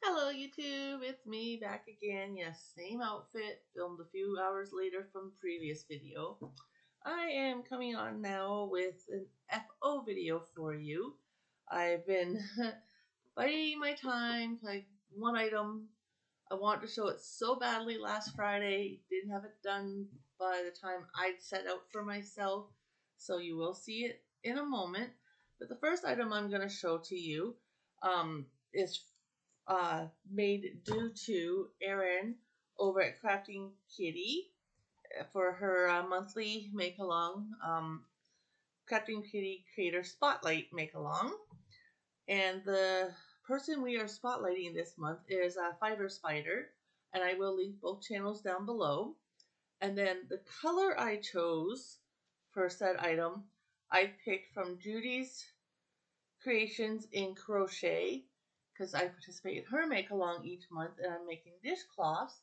Hello YouTube, it's me back again. Yes, same outfit, filmed a few hours later from previous video. I am coming on now with an FO video for you. I've been biding my time, like one item. I wanted to show it so badly last Friday, didn't have it done by the time I'd set out for myself, so you will see it in a moment. But the first item I'm going to show to you is made due to Erin over at Crafting Kitty for her monthly make along, Crafting Kitty Creator Spotlight make along. And the person we are spotlighting this month is Fiverr Spider, and I will link both channels down below. And then the color I chose for said item, I picked from Judy's Creations in Crochet because I participate in her make along each month and I'm making dishcloths.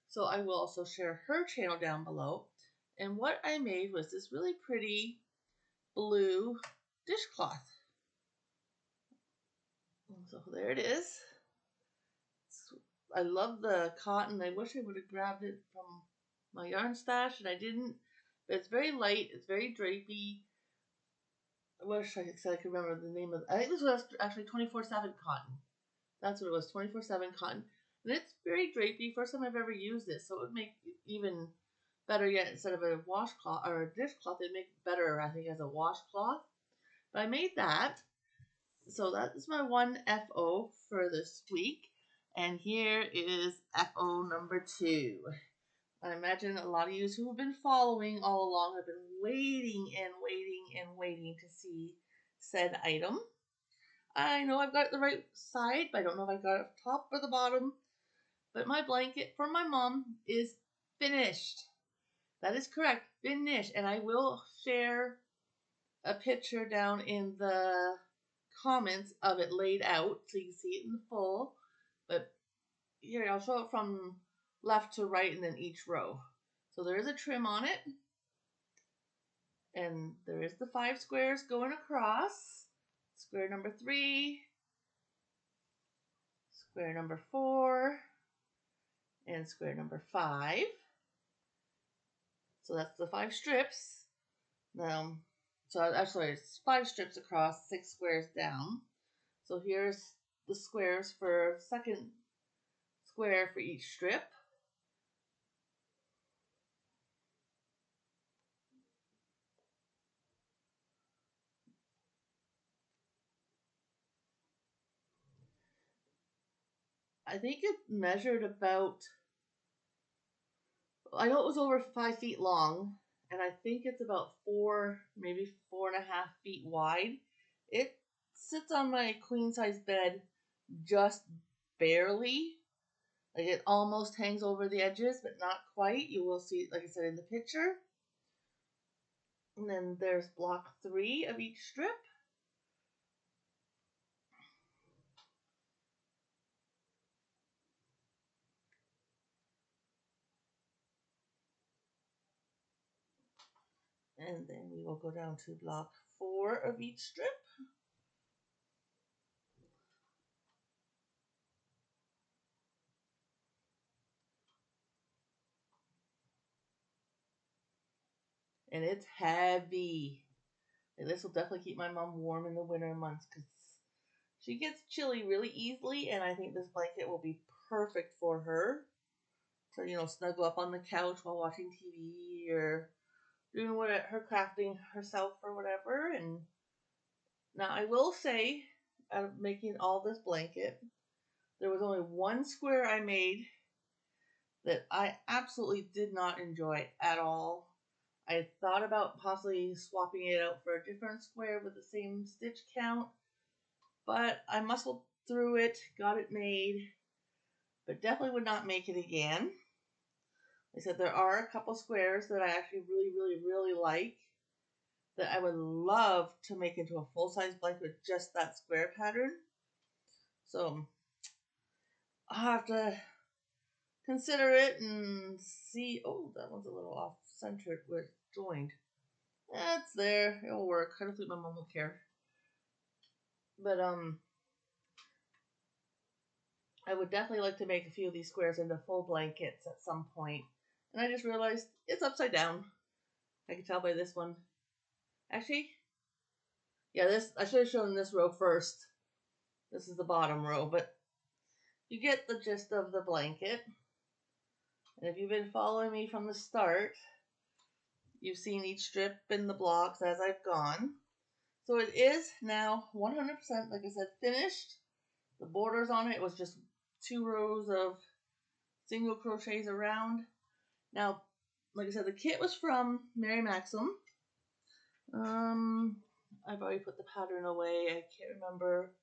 So I will also share her channel down below. And what I made was this really pretty blue dishcloth. So there it is. I love the cotton. I wish I would have grabbed it from my yarn stash and I didn't. But it's very light. It's very drapey. I wish I could remember the name of. I think this was actually 24/7 cotton. That's what it was, 24/7 cotton. And it's very drapey. First time I've ever used this, so it would make it even better yet. Instead of a washcloth or a dishcloth, it'd make it better, I think, as a washcloth. But I made that. So that is my one FO for this week. And here is FO number 2. I imagine a lot of you who have been following all along have been waiting and waiting and waiting to see said item. I know I've got it the right side, but I don't know if I got it top or the bottom. But my blanket for my mom is finished. That is correct, finished. And I will share a picture down in the comments of it laid out so you can see it in full. But here, I'll show it from left to right and then each row. So there is a trim on it. And there is the 5 squares going across. Square number 3, square number 4, and square number 5. So that's the 5 strips. So actually it's 5 strips across, 6 squares down. So here's the squares for second square for each strip. I think it measured about, I know it was over 5 feet long, and I think it's about 4, maybe 4.5 feet wide. It sits on my queen size bed just barely. Like it almost hangs over the edges, but not quite. You will see, like I said, in the picture. And then there's block 3 of each strip. And then we will go down to block 4 of each strip. And it's heavy. And this will definitely keep my mom warm in the winter months because she gets chilly really easily. And I think this blanket will be perfect for her. So, snuggle up on the couch while watching TV or doing her crafting herself or whatever. And now I will say, out of making all this blanket, there was only one square I made that I absolutely did not enjoy at all. I thought about possibly swapping it out for a different square with the same stitch count, but I muscled through it, got it made, but definitely would not make it again. I said there are a couple squares that I actually really, really, really like that I would love to make into a full-size blanket with just that square pattern. So I'll have to consider it and see. Oh, that one's a little off centered where it's joined. That's there. It'll work. I don't think my mom will care. But I would definitely like to make a few of these squares into full blankets at some point. And I just realized it's upside down. I can tell by this one. Actually, yeah, this I should have shown this row first. This is the bottom row, but you get the gist of the blanket. And if you've been following me from the start, you've seen each strip in the blocks as I've gone. So it is now 100%, like I said, finished. The borders on it was just 2 rows of single crochets around. Now, like I said, the kit was from Mary Maxim. I've already put the pattern away. I can't remember.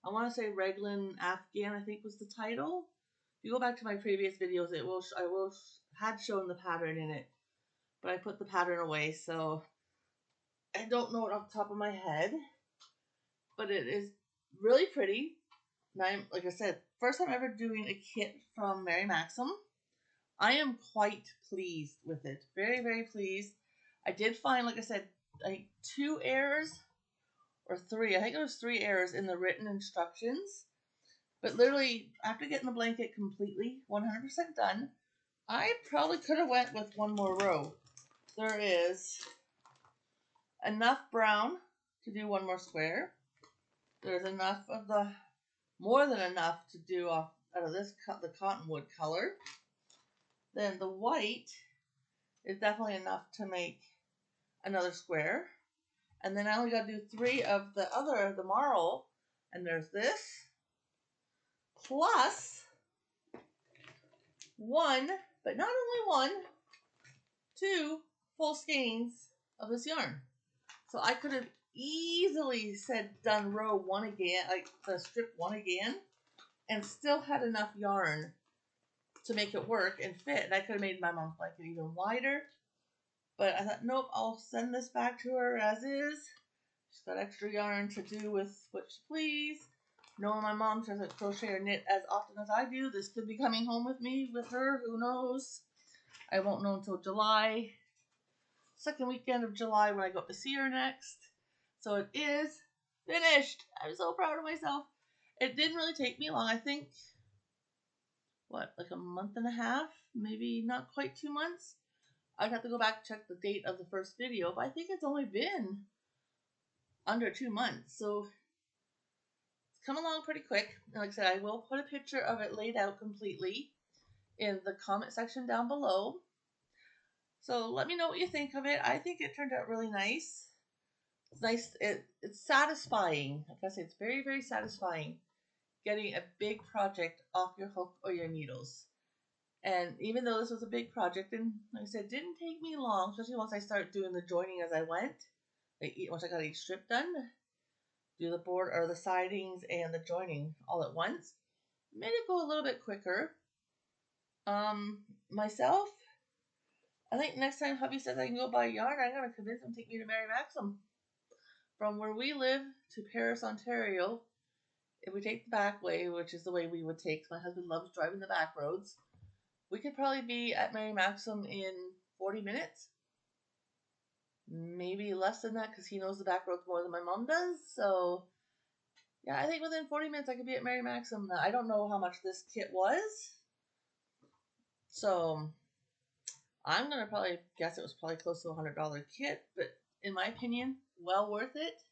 I want to say Reglan Afghan, I think was the title. If you go back to my previous videos, had shown the pattern in it, but I put the pattern away, so I don't know it off the top of my head. But it is really pretty. And like I said, first time ever doing a kit from Mary Maxim. I am quite pleased with it. Very, very pleased. I did find, like I said, like 2 errors or 3. I think it was 3 errors in the written instructions. But literally, after getting the blanket completely 100% done, I probably could have went with 1 more row. There is enough brown to do 1 more square. There's enough of the, more than enough to do out of this, the cottonwood color. Then the white is definitely enough to make another square. And then I only got to do 3 of the other, the marl. And there's this. Plus 1, but not only 1, 2 full skeins of this yarn. So I could have easily done row 1 again, like the strip 1 again, and still had enough yarn to make it work and fit. And I could have made my mom's blanket even wider. But I thought, nope, I'll send this back to her as is. She's got extra yarn to do with what she please. Knowing my mom doesn't crochet or knit as often as I do, this could be coming home with me with her. Who knows? I won't know until July. Second weekend of July when I go up to see her next. So it is finished. I'm so proud of myself. It didn't really take me long. I think, what, like a month and a half? Maybe not quite 2 months. I'd have to go back and check the date of the first video, but I think it's only been under 2 months. So it's come along pretty quick. And like I said, I will put a picture of it laid out completely in the comment section down below. So let me know what you think of it. I think it turned out really nice. It's nice. It's satisfying. Like I said, it's very, very satisfying getting a big project off your hook or your needles. And even though this was a big project, and like I said, it didn't take me long, especially once I started doing the joining as I went. Like once I got each strip done, do the board or the sidings and the joining all at once. Made it go a little bit quicker. Myself, I think next time hubby says I can go buy yarn, I'm going to convince him to take me to Mary Maxim. From where we live to Paris, Ontario, if we take the back way, which is the way we would take, my husband loves driving the back roads, we could probably be at Mary Maxim in 40 minutes. Maybe less than that because he knows the back roads more than my mom does. So, yeah, I think within 40 minutes I could be at Mary Maxim. Now, I don't know how much this kit was. So, I'm going to probably guess it was probably close to a $100 kit. But in my opinion, well worth it.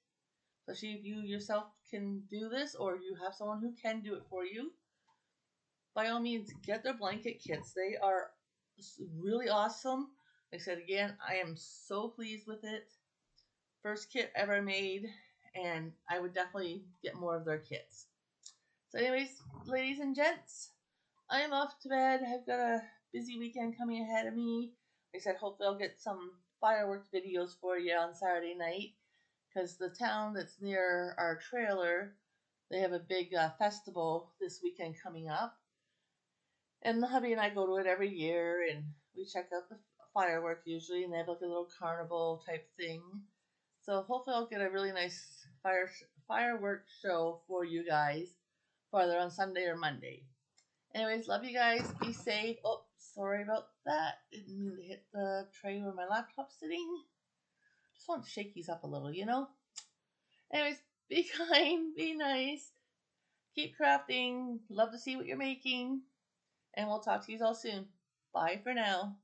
Especially if you yourself can do this or you have someone who can do it for you. By all means, get their blanket kits. They are really awesome. Like I said again, I am so pleased with it. First kit ever made, and I would definitely get more of their kits. So anyways, ladies and gents, I am off to bed. I've got a busy weekend coming ahead of me. Like I said, hopefully I'll get some fireworks videos for you on Saturday night, because the town that's near our trailer, they have a big festival this weekend coming up. And the hubby and I go to it every year, and we check out the fireworks usually, and they have like a little carnival type thing. So hopefully I'll get a really nice fireworks show for you guys for either on Sunday or Monday. Anyways, love you guys. Be safe. Oh, sorry about that. Didn't mean to hit the tray where my laptop's sitting. Just want to shake these up a little, you know? Anyways, be kind, be nice. Keep crafting. Love to see what you're making. And we'll talk to you all soon. Bye for now.